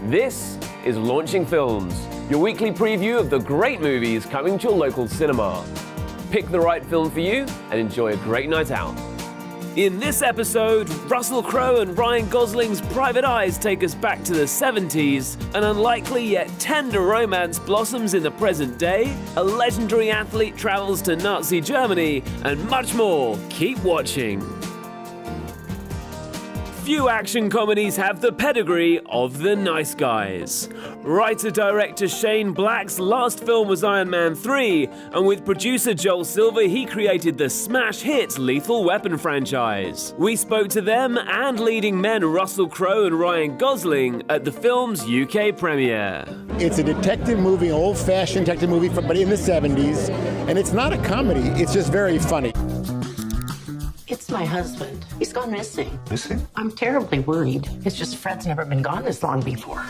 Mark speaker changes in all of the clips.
Speaker 1: This is Launching Films, your weekly preview of the great movies coming to your local cinema. Pick the right film for you and enjoy a great night out. In this episode, Russell Crowe and Ryan Gosling's Private Eyes take us back to the 70s, an unlikely yet tender romance blossoms in the present day, a legendary athlete travels to Nazi Germany, and much more. Keep watching. Few action comedies have the pedigree of The Nice Guys. Writer-director Shane Black's last film was Iron Man 3, and with producer Joel Silver, he created the smash hit Lethal Weapon franchise. We spoke to them and leading men Russell Crowe and Ryan Gosling at the film's UK premiere.
Speaker 2: It's a detective movie, an old-fashioned detective movie, but in the 70s, and it's not a comedy, it's just very funny.
Speaker 3: It's my husband. He's gone missing.
Speaker 4: Missing?
Speaker 3: I'm terribly worried. It's just Fred's never been gone this long before.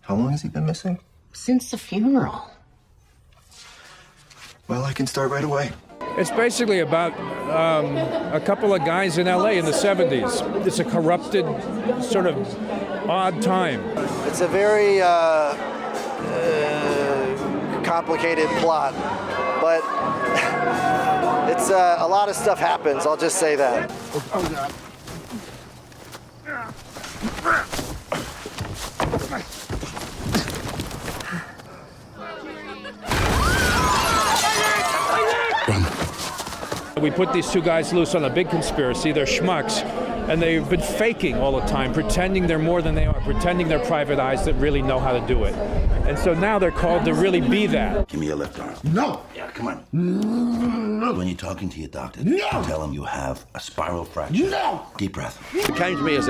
Speaker 4: How long has he been missing?
Speaker 3: Since the funeral.
Speaker 4: Well, I can start right away.
Speaker 5: It's basically about a couple of guys in LA in the 70s. It's a corrupted, sort of odd time.
Speaker 6: It's a very complicated plot, but it's a lot of stuff happens, I'll just say that.
Speaker 2: Oh, God.
Speaker 5: We put these two guys loose on a big conspiracy. They're schmucks, and they've been faking all the time, pretending they're more than they are, pretending they're private eyes that really know how to do it. And so now they're called to really be that.
Speaker 7: Give me your left arm.
Speaker 2: No!
Speaker 7: Yeah, come on.
Speaker 2: No!
Speaker 7: When you're talking to your doctor,
Speaker 2: No!
Speaker 7: tell him you have a spiral fracture.
Speaker 2: No!
Speaker 7: Deep breath.
Speaker 8: It came to me as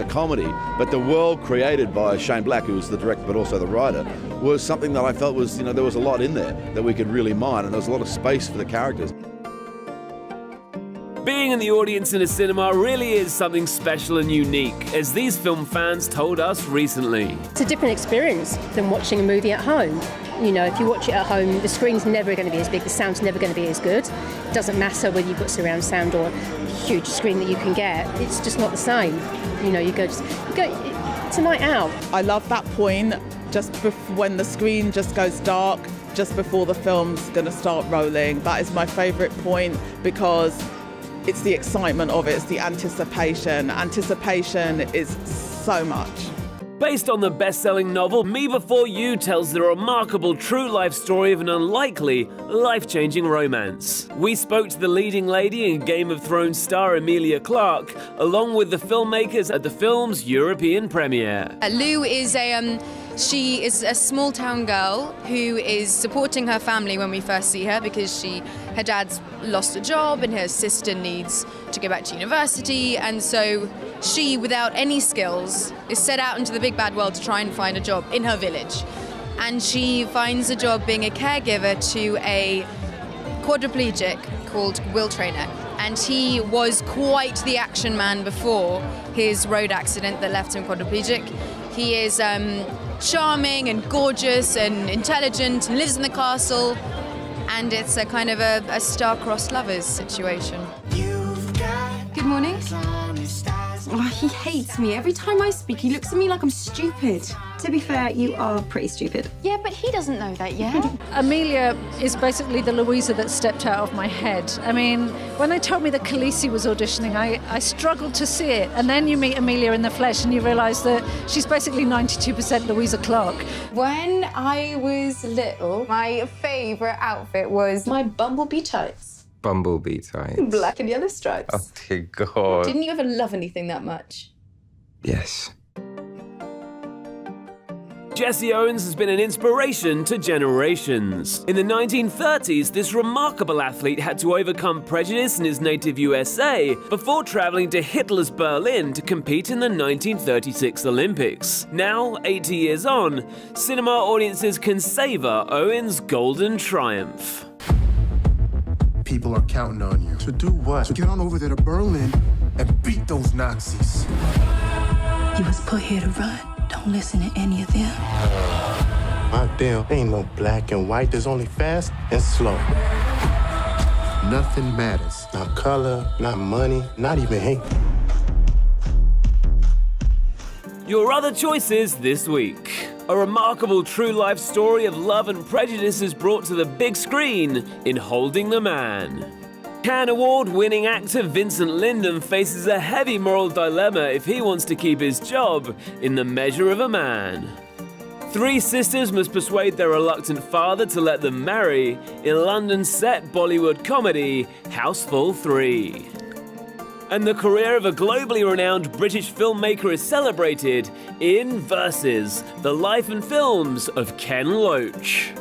Speaker 8: a comedy, but the world created by Shane Black, who was the director but also the writer, was something that I felt was, there was a lot in there that we could really mine, and there was a lot of space for the characters.
Speaker 1: Being in the audience in a cinema really is something special and unique, as these film fans told us recently.
Speaker 9: It's a different experience than watching a movie at home. You know, if you watch it at home, the screen's never going to be as big, the sound's never going to be as good. It doesn't matter whether you've got surround sound or a huge screen that you can get. It's just not the same. You know, it's a night out.
Speaker 10: I love that point, just when the screen just goes dark, just before the film's going to start rolling. That is my favourite point because it's the excitement of it, it's the anticipation. Anticipation is so much.
Speaker 1: Based on the best-selling novel, Me Before You tells the remarkable true-life story of an unlikely, life-changing romance. We spoke to the leading lady and Game of Thrones star Emilia Clarke, along with the filmmakers at the film's European premiere.
Speaker 11: Lou is she is a small-town girl who is supporting her family when we first see her because her dad's lost a job and her sister needs to go back to university, and so she, without any skills, is set out into the big bad world to try and find a job in her village. And she finds a job being a caregiver to a quadriplegic called Will Trainer. And he was quite the action man before his road accident that left him quadriplegic. He is charming and gorgeous and intelligent and lives in the castle, and it's a kind of a star-crossed lovers situation.
Speaker 12: Good morning. Oh, he hates me. Every time I speak, he looks at me like I'm stupid.
Speaker 13: To be fair, you are pretty stupid.
Speaker 12: Yeah, but he doesn't know that yet.
Speaker 14: Amelia is basically the Louisa that stepped out of my head. I mean, when they told me that Khaleesi was auditioning, I struggled to see it. And then you meet Amelia in the flesh and you realise that she's basically 92% Louisa Clark.
Speaker 11: When I was little, my favourite outfit was
Speaker 12: my bumblebee tights.
Speaker 15: Bumblebee tights.
Speaker 12: Black and yellow stripes.
Speaker 15: Oh dear God.
Speaker 12: Didn't you ever love anything that much?
Speaker 15: Yes.
Speaker 1: Jesse Owens has been an inspiration to generations. In the 1930s, this remarkable athlete had to overcome prejudice in his native USA before traveling to Hitler's Berlin to compete in the 1936 Olympics. Now, 80 years on, cinema audiences can savor Owens' golden triumph.
Speaker 16: People are counting on you. To do what? To get on over there to Berlin and beat those Nazis.
Speaker 17: You was put here to run. Don't listen to any of them.
Speaker 16: Out there ain't no black and white. There's only fast and slow. Nothing matters. Not color, not money, not even hate.
Speaker 1: Your other choices this week. A remarkable true-life story of love and prejudice is brought to the big screen in Holding the Man. Cannes Award-winning actor Vincent Lindon faces a heavy moral dilemma if he wants to keep his job in The Measure of a Man. Three sisters must persuade their reluctant father to let them marry in London's set Bollywood comedy Houseful 3. And the career of a globally renowned British filmmaker is celebrated in Versus, the life and films of Ken Loach.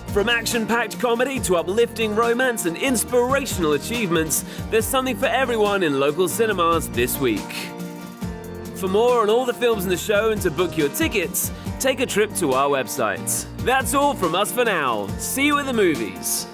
Speaker 1: From action-packed comedy to uplifting romance and inspirational achievements, there's something for everyone in local cinemas this week. For more on all the films in the show and to book your tickets, take a trip to our website. That's all from us for now. See you at the movies.